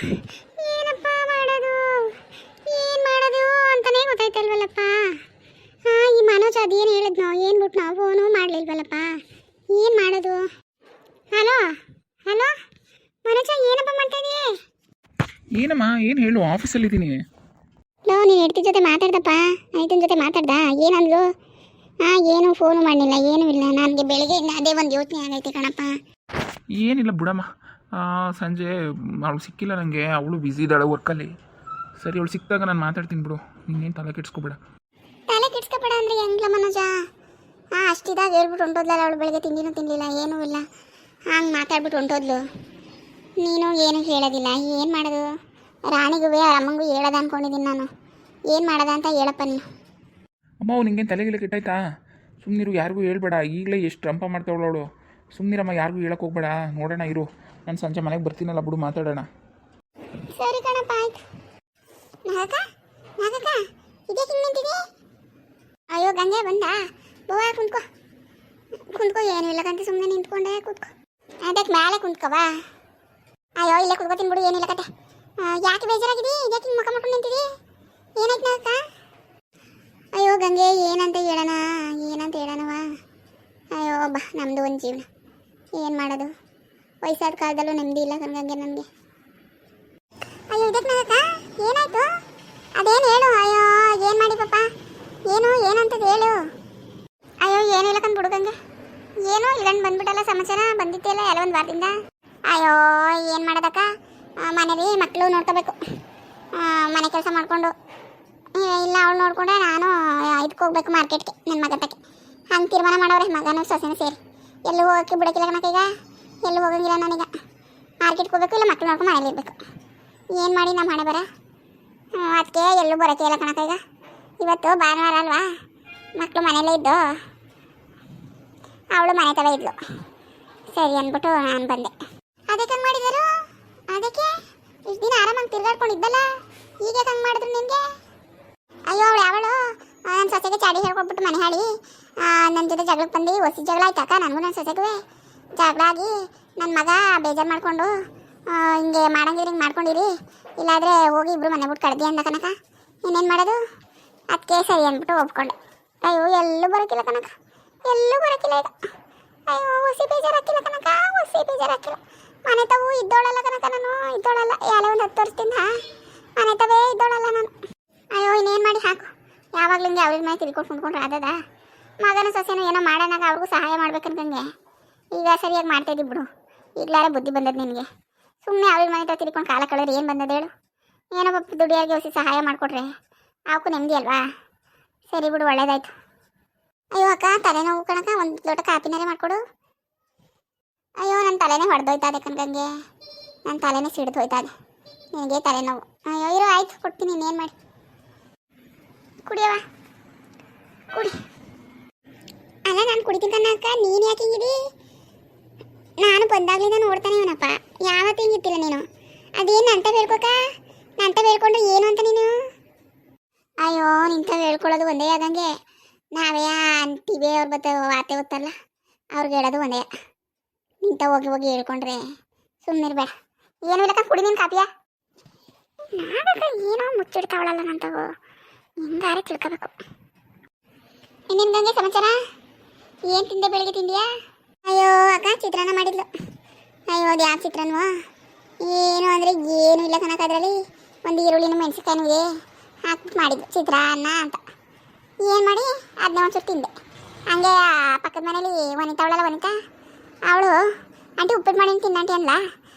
ಏನಪ್ಪ ಮಾಡೋದು, ಏನು ಮಾಡೋದು ಅಂತಲೇ ಗೊತ್ತಾಯ್ತಲ್ವಲ್ಲಪ್ಪ. ಹಾಂ, ಈ ಮನೋಜ್ ಅದೇನು ಹೇಳಿದ್ನೋ ಏನು ಬಿಟ್ಟು ನಾವು ಫೋನು ಮಾಡಲಿಲ್ವಲ್ಲಪ್ಪ. ಏನು ಮಾಡೋದು? ಹಲೋ ಹಲೋ ಮನೋಜ, ಏನಪ್ಪ ಮಾಡ್ತಾಯಿದ್ದೀಯ? ಏನಮ್ಮ, ಏನು ಹೇಳು, ಆಫೀಸಲ್ಲಿದ್ದೀನಿ. ಲೋ, ನೀನು ಹೆಡ್ತಿ ಜೊತೆ ಮಾತಾಡ್ದಪ್ಪ, ಐತನ ಜೊತೆ ಮಾತಾಡ್ದ, ಏನಂದ್ಲು? ಹಾಂ, ಏನು ಫೋನು ಮಾಡಲಿಲ್ಲ, ಏನೂ ಇಲ್ಲ. ನನಗೆ ಬೆಳಗ್ಗೆಯಿಂದ ಅದೇ ಒಂದು ಯೋಚನೆ ಆಗೈತೆ ಕಣಪ್ಪ. ಏನಿಲ್ಲ ಬಿಡಮ್ಮ, ಸಂಜೆ ಅವಳು ಸಿಕ್ಕಿಲ್ಲ ನನಗೆ, ಅವಳು ಬ್ಯುಸಿ ಇದ್ದಾಳೆ ವರ್ಕಲ್ಲಿ. ಸರಿ, ಅವಳು ಸಿಕ್ಕಿದಾಗ ನಾನು ಮಾತಾಡ್ತೀನಿ ಬಿಡು, ನೀನೇನು ತಲೆ ಕೆಡ್ಸ್ಕೊಬೇಡ. ತಲೆ ಕೆಡ್ಸ್ಕೊಬೇಡ ಅಂದರೆ ಹೆಂಗ್ಲ ಮನೋಜ? ಹಾಂ, ಅಷ್ಟಿದಾಗ ಹೇಳ್ಬಿಟ್ಟು ಹೊಂಟೋದ್ಲಲ್ಲ ಅವಳು, ಬೆಳಗ್ಗೆ ತಿಂಡಿನೂ ತಿನ್ನಲಿಲ್ಲ, ಏನೂ ಇಲ್ಲ, ಹಂಗೆ ಮಾತಾಡ್ಬಿಟ್ಟು ಹೊಂಟೋದ್ಲು. ನೀನು ಏನೂ ಹೇಳೋದಿಲ್ಲ, ಏನು ಮಾಡೋದು? ರಾಣಿಗೂ ಅಮ್ಮಂಗೂ ಹೇಳೋದ ಅಂದ್ಕೊಂಡಿದ್ದೀನಿ ನಾನು. ಏನು ಮಾಡೋದ ಅಂತ ಹೇಳಪ್ಪ ನೀನು. ಅಮ್ಮ, ಅವ್ನು ನಿಂಗೇನು ತಲೆಗಿಲ್ಲ ಕೆಟ್ಟಾಯ್ತಾ? ಸುಮ್ಮನಿರು, ಯಾರಿಗೂ ಹೇಳ್ಬೇಡ. ಈಗಲೇ ಎಷ್ಟು ರಂಪ ಮಾಡ್ತಾವಳು ಅವಳು. ಸುಮ್ಮನಿರಮ್ಮ, ಯಾರಿಗೂ ಹೇಳಕ್ಕೆ ಹೋಗ್ಬೇಡ. ನೋಡೋಣ ಇರು, ನಾನು ಸಂಜೆ ಮನೆಗೆ ಬರ್ತೀನಲ್ಲ ಬಿಡು, ಮಾತಾಡೋಣ. ಸರಿ ಕಣಪ್ಪ, ಆಯ್ತು. ನಾಗಕ್ಕ ನಾಗಕ್ಕ, ಇದೇ ಹಿಂಗೆ ನಿಂತಿದೆ? ಅಯ್ಯೋ ಗಂಗೆ ಬಂದ, ಬೋವಾ ಕುಂತ್ಕೋ ಕುಂತ್ಕೋ. ಏನು ಇಲ್ಲಕಂತ ಸುಮ್ಮನೆ ನಿಂತ್ಕೊಂಡೆ, ಕೂತ್ಕೋ. ಅದಕ್ಕೆ ಮೇಲೆ ಕುಂತ್ಕೋವಾ? ಅಯ್ಯೋ ಇಲ್ಲೇ ಕುತ್ಕೋತೀನಿ ಬಿಡು, ಏನಿಲ್ಲ ಕತೆ. ಯಾಕೆ ಬೇಜಾರಾಗಿದಿ? ಯಾಕೆ ಹಿಂಗೆ ಮುಖ ಮಾಡ್ಕೊಂಡು ನಿಂತಿದಿ? ಏನಾಯ್ತು ನಾಗಕ್ಕ? ಅಯ್ಯೋ ಗಂಗೆ, ಏನಂತ ಹೇಳೋಣವ? ಅಯ್ಯೋ ಬಾ, ನಮ್ಮದು ಒಂದು ಜೀವನ, ಏನು ಮಾಡೋದು? ವಯಸ್ಸಾದ ಕಾಲದಲ್ಲೂ ನೆಮ್ಮದಿ ಇಲ್ಲ ಕಣ್ಗಂಗೆ ನನಗೆ. ಅಯ್ಯೋ ಇದಕ್ಕೆ ನಾಗಕ್ಕ, ಏನಾಯ್ತು? ಅದೇನು ಹೇಳು. ಅಯ್ಯೋ ಏನು ಮಾಡಿ ಪಾಪ, ಏನಂತದ್ದು ಹೇಳು. ಅಯ್ಯೋ ಏನಿಲ್ಲ ಕಂಡು ಬಿಡುಗಂಗೆ, ಏನೋ ಇಲ್ಲಂದು ಬಂದ್ಬಿಟ್ಟಲ್ಲ ಸಮಾಚಾರ, ಬಂದಿತ್ತಲ್ಲ ಎಲ್ಲ ಒಂದು ವಾರದಿಂದ. ಅಯ್ಯೋ ಏನು ಮಾಡೋದಕ್ಕ, ಮನೇಲಿ ಮಕ್ಕಳು ನೋಡ್ಕೋಬೇಕು, ಮನೆ ಕೆಲಸ ಮಾಡಿಕೊಂಡು. ಇಲ್ಲ ಅವಳು ನೋಡಿಕೊಂಡ್ರೆ ನಾನು ಇದಕ್ಕೆ ಹೋಗ್ಬೇಕು ಮಾರ್ಕೆಟ್ಗೆ, ನನ್ನ ಮಗ ತಕ್ಕೆ. ಹಂಗೆ ತೀರ್ಮಾನ ಮಾಡೋರೆ ಮಗನೂ ಸೊಸೆನೂ ಸೇರಿ. ಎಲ್ಲೂ ಹೋಗೋಕ್ಕೆ ಬಿಡೋಕ್ಕಿಲ್ಲ ಕಣಕ್ಕೀಗ, ಎಲ್ಲೂ ಹೋಗಂಗಿಲ್ಲ ನಾನೀಗ. ಮಾರ್ಕೆಟ್ಗೆ ಹೋಗ್ಬೇಕು, ಇಲ್ಲ ಮಕ್ಕಳು ನೋಡ್ಕೊಂಡು ಮನೇಲಿ ಇರಬೇಕು. ಏನು ಮಾಡಿ ನಮ್ಮ ಹಣೆ ಬರ, ಅದಕ್ಕೆ ಎಲ್ಲೂ ಬರೋಕ್ಕೆ ಇಲ್ಲ ಕಣಕ್ಕೀಗ. ಇವತ್ತು ಭಾನುವಾರ ಅಲ್ವಾ, ಮಕ್ಕಳು ಮನೇಲೇ ಇದ್ದು, ಅವಳು ಮನೆ ತಲೆ ಇದ್ಲು. ಸರಿ ಅಂದ್ಬಿಟ್ಟು ನಾನು ಬಂದೆ. ಅದಕ್ಕೆ ಹಂಗೆ ಮಾಡಿದರು? ಅದಕ್ಕೆ ಇಷ್ಟು ದಿನ ಆರಾಮಾಗಿ ತಿರ್ಗಾಡ್ಕೊಂಡಿದ್ದಲ್ಲ, ಈಗ ಹಂಗೆ ಮಾಡಿದ್ರು ನಿನಗೆ? ಅಯ್ಯೋ ಅವಳು ಯಾವಳು ನನ್ನ ಸೊಸೆಗೆ ಚಾಡಿ ಹೇಳ್ಕೊಟ್ಬಿಟ್ಟು ಮನೆ ಹಾಳಿ ನನ್ನ ಜೊತೆ ಜಗಳಕ್ಕೆ ಬಂದು ಹೊಸಿ ಜಗಳ ಆಯ್ತಾಕ. ನನಗೂ ನನ್ನ ಸೊಸೆಗೂ ಜಗಳ ಆಗಿ ನನ್ನ ಮಗ ಬೇಜಾರು ಮಾಡಿಕೊಂಡು ಹಿಂಗೆ ಮಾಡಂಗಿದ್ರೆ ಹಿಂಗೆ ಮಾಡ್ಕೊಂಡಿರಿ, ಇಲ್ಲಾದರೆ ಹೋಗಿ ಇಬ್ಬರು ಮನೆ ಬಿಟ್ಟು ಕಡ್ದಿ ಅಂದ ಕನಕ. ಇನ್ನೇನು ಮಾಡೋದು? ಅದಕ್ಕೆ ಸರಿ ಅಂದ್ಬಿಟ್ಟು ಒಪ್ಕೊಂಡೆ. ಅಯ್ಯೋ ಎಲ್ಲೂ ಬರೋಕ್ಕಿಲ್ಲ ಕನಕ, ಎಲ್ಲೂ ಬರೋಕ್ಕಿಲ್ಲ ಈಗ. ಅಯ್ಯೋ ಹೊಸಿ ಬೇಜಾರಾಕಿಲ್ಲ ಕನಕ, ಹೊಸಿ ಬೇಜಾರಾಕಿಲ್ಲ. ಮನೆ ತಾವು ಇದ್ದೋಳಲ್ಲ ಕನಕ, ನಾನು ಇದ್ದೋಳಲ್ಲ. ಎಲ್ಲ ಒಂದು 10 ವರ್ಷದಿಂದ ಮನೆ ತವೇ ಇದ್ದೋಳಲ್ಲ ನಾನು. ಅಯ್ಯೋ ಇನ್ನೇನು ಮಾಡಿ ಸಾಕು, ಯಾವಾಗಲೂ ಹಿಂಗೆ ಅವ್ರಿಗೆ ಮನೆ ತಿರ್ಕೊಂಡು ಕುಂತ್ಕೊಂಡ್ರೆ ಆದದ? ಮಗನ ಸೊಸೆನೋ ಏನೋ ಮಾಡೋಣಾಗ ಅವ್ರಿಗೂ ಸಹಾಯ ಮಾಡ್ಬೇಕಂತಂಗೆ. ಈಗ ಸರಿಯಾಗಿ ಮಾಡ್ತಾಯಿದ್ದಿ ಬಿಡು, ಈಗಲಾರ ಬುದ್ಧಿ ಬಂದದ್ದು ನಿನಗೆ. ಸುಮ್ಮನೆ ಅವ್ರಿಗೆ ಮನೆ ತಾವು ತಿರ್ಕೊಂಡು ಕಾಲ ಕಳೆದ್ರೆ ಏನು ಬಂದದ್ದು ಹೇಳು? ಏನೋ ಪಾಪ ದುಡಿಯಾಗಿ ಹೊಸಿ ಸಹಾಯ ಮಾಡಿಕೊಟ್ರೆ ಅವಕ್ಕೂ ನೆಮ್ಮದಿ ಅಲ್ವಾ? ಸರಿ ಬಿಡು, ಒಳ್ಳೇದಾಯ್ತು. ಅಯ್ಯೋ ಅಕ್ಕ, ತಲೆನೋವು ಕಣಕ, ಒಂದು ಲೋಟ ಕಾಪಿನಾರೇ ಮಾಡಿಕೊಡು. ಅಯ್ಯೋ ನನ್ನ ತಲೆನೇ ಹೊಡೆದೋಯ್ತದೆ ಕಣ್ಗಂಗೆ, ನನ್ನ ತಲೆನೇ ಸಿಡ್ದು ಹೋಯ್ತದೆ. ನಿನಗೆ ತಲೆನೋವು? ಅಯ್ಯೋ ಇರೋ, ಆಯ್ತು ಕೊಡ್ತೀನಿ, ಇನ್ನೇನು ಮಾಡಿ. ಕುಡಿಯವ, ಕುಡಿ. ಅಲ್ಲ ನಾನು ಕುಡಿತೀನಿ ಕಣ್ಣಕ್ಕ, ನೀನು ಯಾಕೆ ಹಿಂಗಿದಿ? ನಾನು ಬಂದಾಗಲಿಂದ ನೋಡ್ತಾನೆ ಇವನಪ್ಪ, ಯಾವತ್ತೂ ಹಿಂಗಿತ್ತಿಲ್ಲ ನೀನು. ಅದೇನು ಅಂತ ಹೇಳ್ಕೊಕ, ನಂತ ಹೇಳ್ಕೊಂಡ್ರೆ ಏನು ಅಂತ ನೀನು? ಅಯ್ಯೋ ನಿಂತ ಹೇಳ್ಕೊಳ್ಳೋದು ಒಂದೇ ಆಗಂಗೆ, ನಾವೇ ಅಂತೀವಿ, ಅವ್ರು ಬತ್ತ ವಾತೆ ಗೊತ್ತಲ್ಲ, ಅವ್ರಿಗೆ ಹೇಳೋದು ಒಂದೇ. ನಿಂತ ಹೋಗಿ ಹೋಗಿ ಹೇಳ್ಕೊಂಡ್ರೆ ಸುಮ್ಮನಿರ್ಬೇಡ. ಏನೂ ಇಲ್ಲಕ್ಕ, ಕುಡಿ ನೀನು ಕಾಪಿಯ. ನಾಗಕ್ಕ ಏನೋ ಮುಚ್ಚಿಡ್ತಾವಳಲ್ಲ ನಂತವು, ಹಿಂಗಾರೆ ತಿಳ್ಕೋಬೇಕು. ಇನ್ನೇನು ಗಂಗೆ ಸಮಾಚಾರ? ಏನು ತಿಂದೆ ಬೆಳಿಗ್ಗೆ ತಿಂದಿಯಾ? ಅಯ್ಯೋ ಅಕ್ಕ, ಚಿತ್ರಾನ್ನ ಮಾಡಿದ್ಲು. ಅಯ್ಯೋ ಅದು ಯಾವ ಚಿತ್ರಾನ್ನವೋ ಏನು ಅಂದರೆ ಏನೂ ಇಲ್ಲ ಕಣಕ್ಕ, ಅದರಲ್ಲಿ ಒಂದು ಈರುಳ್ಳಿನ ಮೆಣಸಿನ್ಕಾಯಿನೂ ಹಾಕ್ಬಿಟ್ಟು ಮಾಡಿದ್ಲು ಚಿತ್ರಾನ್ನ ಅಂತ. ಏನು ಮಾಡಿ ಅದನ್ನ ಒಂಚೂರು ತಿಂದೆ. ಹಂಗೆ ಪಕ್ಕದ ಮನೇಲಿ ವನಿತಾವಳಲ್ಲ, ವನಿತಾ ಅವಳು ಆಂಟಿ ಉಪ್ಪಿಟ್ಟು ಮಾಡಿ ತಿನ್ನಂಟಿ ಅನ್ಲ,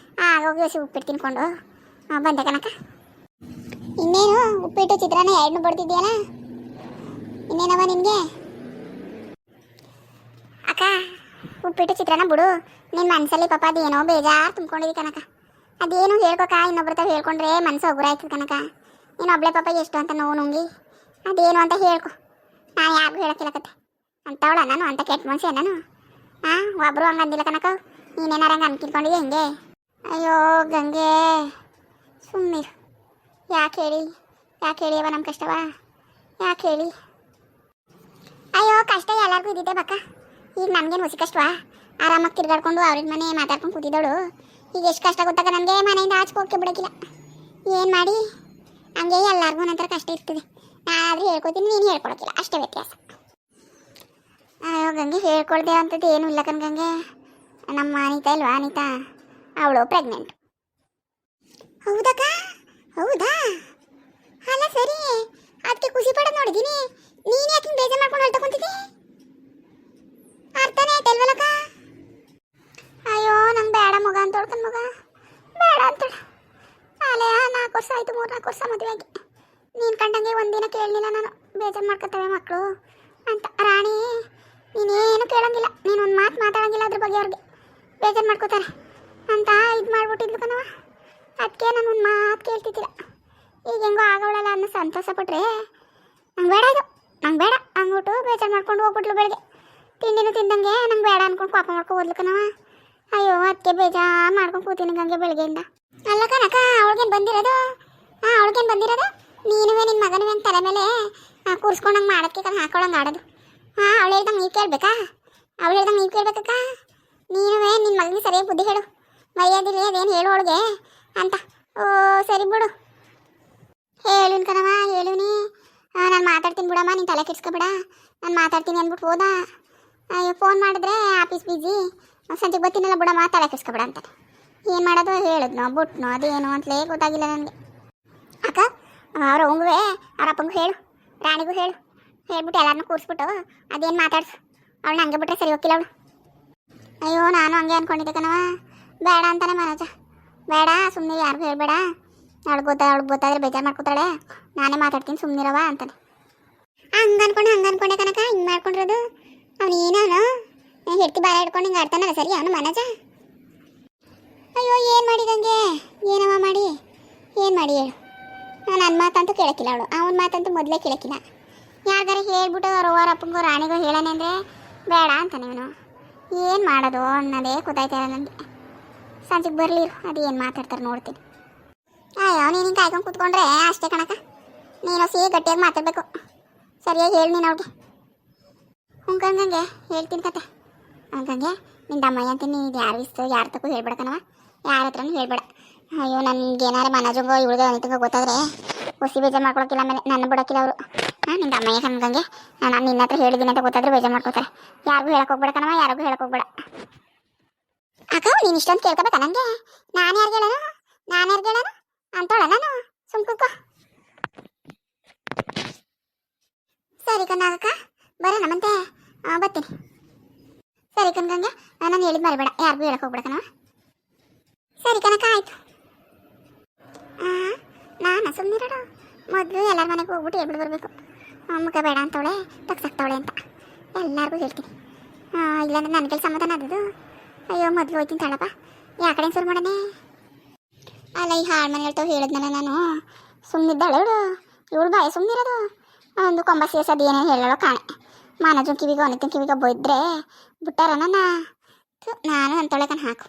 ಹೋಗಿ ಹೊಸಿ ಉಪ್ಪಿಟ್ಟು ತಿನ್ಕೊಂಡು ಬಂದೆ ಕಣಕ್ಕ. ಇನ್ನೇನು ಉಪ್ಪಿಟ್ಟು ಚಿತ್ರಾನ್ನ ಎರಡನ್ನೂ ಬಡ್ತಿದ್ದೀಯಲ್ಲ, ಇನ್ನೇನವ ನಿನಗೆ? ಅಕ್ಕ ಉಪ್ಪಿಟ್ಟು ಚಿತ್ರಾನ್ನ ಬಿಡು, ನಿನ್ನ ಮನಸ್ಸಲ್ಲಿ ಪಾಪ ಅದೇನೋ ಬೇಜಾರು ತುಂಬ್ಕೊಂಡಿದ್ದಿ ಕನಕ. ಅದೇನು ಹೇಳ್ಕೊಕ, ಇನ್ನೊಬ್ರ ತಾವು ಹೇಳ್ಕೊಂಡ್ರೆ ಮನಸ್ಸು ಒಬ್ಬರು ಆಯ್ತದ ಕನಕ. ಇನ್ನೊಬ್ಳೆ ಪಾಪ ಎಷ್ಟು ಅಂತ ನೋವು ನುಂಗಿ ಅದೇನು ಅಂತ ಹೇಳ್ಕೊ, ನಾನು ಯಾರಿಗೂ ಹೇಳಕ್ಕಿಲ್ಲಕತ್ತೆ ಅಂತವಳ ನಾನು, ಅಂತ ಕೆಟ್ಟ ಮನುಷ್ಯ ನಾನು? ಹಾಂ, ಒಬ್ಬರು ಹಂಗೆ ಅಂದಿಲ್ಲ ಕನಕ, ನೀನೇನಾರ ಹಂಗೆ ಅನ್ಕಿದ್ಕೊಂಡಿದ್ದೆ ಹೆಂಗೆ? ಅಯ್ಯೋ ಗಂಗೆ ಸುಮ್ಮನಿರು, ಯಾಕೆ ಹೇಳಿ ಅವ ನಮ್ಮ ಕಷ್ಟವ, ಯಾಕೆ ಹೇಳಿ? ಅಯ್ಯೋ ಕಷ್ಟ ಎಲ್ಲರಿಗೂ ಇದ್ದಿದ್ದೆ ಬಕ್ಕ, ಈಗ ನಮಗೇನು ಹೊಸ ಕಷ್ಟವಾ? ಆರಾಮಾಗಿ ತಿರ್ಗಾಡ್ಕೊಂಡು ಅವ್ರಿಗೆ ಮನೆ ಮಾತಾಡ್ಕೊಂಡು ಕೂತಿದ್ದವಳು ಈಗ ಎಷ್ಟು ಕಷ್ಟ ಗೊತ್ತಾಗ ನನಗೆ ಮನೆಯಿಂದ ಆಚೆ ಹೋಗಕ್ಕೆ ಬಿಡೋಕ್ಕಿಲ್ಲ. ಏನು ಮಾಡಿ ಹಂಗೆ ಎಲ್ಲರಿಗೂ ನಂತರ ಕಷ್ಟ ಇರ್ತದೆ. ನಾನಾದರೂ ಹೇಳ್ಕೊತೀನಿ, ನೀನು ಹೇಳ್ಕೊಳಕ್ಕಿಲ್ಲ, ಅಷ್ಟೇ ವ್ಯತ್ಯಾಸ. ಅಯ್ಯೋ ಗಂಗೆ ಹೇಳ್ಕೊಳ್ದೆ ಅಂಥದ್ದು ಏನೂ ಇಲ್ಲ ಕಣ್ಗಂಗೆ. ನಮ್ಮ ಅನಿತಾ ಇಲ್ವಾ, ಅನಿತಾ ಅವಳು ಪ್ರೆಗ್ನೆಂಟ್. ಹೌದಕ್ಕ? ಹೌದಾ? ಅಲ್ಲ ಸರಿ, ಅದಕ್ಕೆ ಖುಷಿ ಪಡೋದು ನೋಡಿದ್ದೀನಿ. ನೀನು ಯಾಕೆ ಬೇಜಾರು ಮಾಡ್ಕೊಂಡು ಹೇಳ್ತಕೊಂತಿದ್ದಿ? ಅರ್ಥನೇ ಆಯ್ತಲ್ವಲ್ಲಕ್ಕ? ಅಯ್ಯೋ ನಂಗೆ ಬೇಡ ಮಗ ಅಂತ ಹೇಳ್ಕೊಂಡು ಮಗ ಬೇಡ ಅಂತೇಳಿ ಅಲ್ಲೇ 4 ವರ್ಷ ಆಯಿತು, 3-4 ವರ್ಷ ಮದುವೆ ಆಗಿ. ನೀನು ಕಂಡಂಗೆ ಒಂದಿನ ಕೇಳಲಿಲ್ಲ ನಾನು, ಬೇಜಾರು ಮಾಡ್ಕೊತವೆ ಮಕ್ಕಳು ಅಂತ. ರಾಣಿ ನೀನೇನು ಕೇಳಂಗಿಲ್ಲ, ನೀನು ಒಂದು ಮಾತು ಮಾತಾಡಂಗಿಲ್ಲ ಅದ್ರ ಬಗ್ಗೆ, ಅವ್ರಿಗೆ ಬೇಜಾರು ಮಾಡ್ಕೋತಾರೆ ಅಂತ ಇದು ಮಾಡ್ಬಿಟ್ಟಿದ್ಲು ಕಣವ. ಅದಕ್ಕೆ ನಾನು ಒಂದು ಮಾತು ಕೇಳ್ತಿದ್ದಿಲ್ಲ. ಈಗ ಹೆಂಗೋ ಆಗೋಳಲ್ಲ ಅನ್ನೋ ಸಂತೋಷ ಪಟ್ರೆ ನಂಗೆ ಬೇಡ ಇದು, ನಂಗೆ ಬೇಡ ಅಂದ್ಬಿಟ್ಟು ಬೇಜಾರು ಮಾಡ್ಕೊಂಡು ಹೋಗ್ಬಿಟ್ಲು. ಬೆಳಗ್ಗೆ ತಿಂಡಿನೂ ತಿಂದಂಗೆ ನಂಗೆ ಬೇಡ ಅಂದ್ಕೊಂಡು ಪಾಪ ಮಾಡ್ಕೊ ಹೋದ್ಲು ಕಣವ. ಅಯ್ಯೋ ಅದಕ್ಕೆ ಬೇಜಾರು ಮಾಡ್ಕೊಂಡು ಕೂತೀನಿ ಗಂಗೆ ಬೆಳಗ್ಗೆಯಿಂದ. ಅಲ್ಲ ಕಣಕ್ಕ, ಅವಳಿಗೇನು ಬಂದಿರೋದು? ಅವಳಿಗೇನು ಬಂದಿರೋದು? ನೀನುವೇ ನಿನ್ನ ಮಗನುವೆ ತಲೆ ಮೇಲೆ ಕೂರಿಸ್ಕೊಂಡಂಗೆ ಮಾಡೋದಕ್ಕೆ ಕಣ ಹಾಕೊಳ್ಳಂಗೆ ಆಡೋದು. ಅವಳು ಹೇಳ್ದಂಗೆ ನೀವು ಕೇಳಬೇಕಾ? ಅವಳು ಹೇಳ್ದಂಗೆ ನೀವು ಕೇಳಬೇಕಕ್ಕ? ನೀನುವೇ ನಿನ್ನ ಮಗನಿಗೆ ಸರಿಯಾಗಿ ಬುದ್ಧಿ ಹೇಳು, ಮರ್ಯಾದಿಲ್ಲ ಅದೇನು ಹೇಳು ಅವಳಿಗೆ ಅಂತ. ಓ ಸರಿ ಬಿಡು, ಹೇಳುನ್ ಕಣವ, ಹೇಳುನಿ. ನಾನು ಮಾತಾಡ್ತೀನಿ ಬಿಡಮ್ಮ, ನೀನು ತಲೆ ಕೆಡ್ಸ್ಕೊಬೇಡ, ನಾನು ಮಾತಾಡ್ತೀನಿ ಅಂದ್ಬಿಟ್ಟು ಹೋದ. ಅಯ್ಯೋ ಫೋನ್ ಮಾಡಿದ್ರೆ ಆಫೀಸ್ ಬಿಜಿ, ಸಂಜೆಗೆ ಬರ್ತೀನಲ್ಲ ಬಿಡಮ್ಮ, ತಲೆ ಕೆಡ್ಸ್ಕೊಬೇಡ ಅಂತಾರೆ. ಏನು ಮಾಡೋದು ಹೇಳಿದ್ನೋ ಬಿಟ್ನೋ ಅದೇನು ಅಂತಲೇ ಗೊತ್ತಾಗಿಲ್ಲ ನನಗೆ. ಅಕ್ಕ ಅವ್ರ ಅವಂಗುವೆ ಅವ್ರ ಅಪ್ಪಂಗೂ ಹೇಳು, ರಾಣಿಗೂ ಹೇಳು, ಹೇಳ್ಬಿಟ್ಟು ಎಲ್ಲರನ್ನೂ ಕೂರಿಸ್ಬಿಟ್ಟು ಅದೇನು ಮಾತಾಡ್ಸು. ಅವಳನ್ನ ಹಂಗೆ ಬಿಟ್ಟರೆ ಸರಿ ಹೋಗಿಲ್ಲ ಅವಳು. ಅಯ್ಯೋ ನಾನು ಹಂಗೆ ಅಂದ್ಕೊಂಡಿದ್ದೆ ಕಣವ, ಬೇಡ ಅಂತಾನೆ ಮನೋಜ, ಬೇಡ ಸುಮ್ಮನೆ ಯಾರಿಗೂ ಹೇಳ್ಬೇಡ, ಅವಳಿಗೆ ಗೊತ್ತಾದ್ರೆ ಬೇಜಾರು ಮಾಡ್ಕೊತಾಳೆ, ನಾನೇ ಮಾತಾಡ್ತೀನಿ ಸುಮ್ಮನಿರವ ಅಂತಾನೆ. ಹಂಗೆ ಅನ್ಕೊಂಡೆ ಕನಕ, ಹಿಂಗೆ ಮಾಡ್ಕೊಂಡಿರೋದು. ಅವನು ಏನವನು ಹೆಡ್ತಿ ಬಾಯ ಹಿಡ್ಕೊಂಡು ಹಿಂಗೆ ಆಡ್ತಾನಲ್ಲ ಸರಿ ಅವನು ಮನೋಜ. ಅಯ್ಯೋ ಏನು ಮಾಡಿದಂಗೆ, ಏನವ ಮಾಡಿ ಏನು ಮಾಡಿ ಹೇಳು. ನನ್ನ ಮಾತಂತೂ ಕೇಳಕ್ಕಿಲ್ಲ ಅವಳು, ಅವನ ಮಾತಂತೂ ಮೊದಲೇ ಕೇಳಕ್ಕಿಲ್ಲ. ಯಾರಿಗಾರ ಹೇಳ್ಬಿಟ್ಟು ಅವ್ರ ಅಪ್ಪಂಗೂ ರಾಣಿಗೂ ಹೇಳೋಣ ಅಂದರೆ ಬೇಡ ಅಂತಾನೆ ಇವನು. ಏನು ಮಾಡೋದು ಅನ್ನೋದೇ ಗೊತ್ತಾಯ್ತಾರ ನನಗೆ. ಸಂಜೆಗೆ ಬರಲಿ, ಅದು ಏನು ಮಾತಾಡ್ತಾರೆ ನೋಡ್ತೀನಿ. ಅಯ್ಯೋ ನೀನು ಕಾಯ್ಕೊಂಡು ಕೂತ್ಕೊಂಡ್ರೆ ಅಷ್ಟೇ ಕಣಕ, ನೀನು ಸಿಹಿ ಗಟ್ಟಿಯಾಗಿ ಮಾತಾಡಬೇಕು, ಸರಿಯಾಗಿ ಹೇಳಿ ನೀನು ಅವ್ರಿಗೆ. ಹಂಗಂಗೆ ಹೇಳ್ತೀನಿ ಕತೆ. ಹಂಗಂಗೆ ನಿಂದ ಅಮ್ಮಯ್ಯ ಅಂತೀನಿ, ಇದು ಯಾರು ಇಸ್ತು ಯಾರು ತಕ್ಕೂ ಹೇಳ್ಬೇಡ ಕಣವ, ಯಾರ ಹತ್ರನೂ ಹೇಳ್ಬೇಡ. ಅಯ್ಯೋ ನನಗೆ ಏನಾರು ಮನೋಜಂಗೋ ಇವಳಿಗೆ ಅನಿತಂಗೋ ಗೊತ್ತಾದರೆ ಹೊಸಿ ಬೇಜಾರು ಮಾಡ್ಕೊಳಕ್ಕಿಲ್ಲ, ಆಮೇಲೆ ನನ್ನ ಬಿಡೋಕ್ಕಿಲ್ಲ ಅವರು. ನಿಂದ ಅಮ್ಮಯ್ಯ ಹಂಗಂಗೆ ನಾನು ನಿನ್ನ ಹತ್ರ ಹೇಳಿದ್ದೀನಿ ಅಂತ ಗೊತ್ತಾದ್ರೆ ಬೇಜಾರು ಮಾಡ್ಕೋತಾರೆ. ಯಾರಿಗೂ ಹೇಳಕ್ಕೆ ಹೋಗ್ಬೇಡ ಕಣವ, ಯಾರಿಗೂ ಹೇಳಕ್ಕೆ ಹೋಗ್ಬೇಡ. ಅಕ್ಕ ನೀನು ಇಷ್ಟೊಂದು ಕೇಳ್ಕೊಬೇಕಾ ನನಗೆ? ನಾನು ಯಾರಿಗೆ ಹೇಳೋಣ ಅಂತೋಳ ನಾನು ಸುಮ್ಕೋ. ಸರಿ ಕಣ್ಣಾಗಕ್ಕ ಬರೋಣ ಮತ್ತೆ, ಬರ್ತೀನಿ. ಸರಿ ಕಣ್ಗಂಗೆ ನಾನು ಹೇಳಿದ್ ಮರಿಬೇಡ, ಯಾರಿಗೂ ಹೇಳಕ್ಕೆ ಹೋಗ್ಬೇಡ ಕಣವ. ಸರಿ ಕನಕ ಆಯಿತು. ನಾನು ಸುಮ್ಮನಿರೋಡು, ಮೊದಲು ಎಲ್ಲರ ಮನೆಗೆ ಹೋಗ್ಬಿಟ್ಟು ಹೇಳ್ಬಿಟ್ಟು ಬರಬೇಕು. ಮುಖ ಬೇಡ ಅಂತವಳೆ ತಗ್ಸಾಕ್ತವಳೆ ಅಂತ ಎಲ್ಲರಿಗೂ ಹೇಳ್ತೀನಿ. ಇಲ್ಲಾಂದ್ರೆ ನನ್ನ ಕೆಲಸ ಸಮಾಧಾನ ಆದದು. ಅಯ್ಯೋ ಮೊದಲು ಹೋಯ್ತೀನಿ ತಾಳಪ್ಪ, ಯಾ ಕಡೆ ಶುರು ಮಾಡನೆ. ಅಲ್ಲ ಈ ಹಾಳು ಮನೆ ಹೇಳ್ತಾವೆ ಹೇಳಿದ್ನಲ್ಲ ನಾನು, ಸುಮ್ಮನಿದ್ದಾಳೆ ಇವಳು ಬಾಯಿ ಸುಮ್ಮನಿರೋದು. ಒಂದು ಕೊಂಬ ಸೇಸೋದು ಏನೇನು ಹೇಳೋ ಕಾಣೆ. ಮಾನಜನ್ ಕಿವಿಗೋ ಅನಿತನ ಕಿವಿಗೋ ಬೈದ್ರೆ ಬಿಟ್ಟಾರ ನಾನು ಅಂತೊಳೆ ಕಣ್ ಹಾಕು.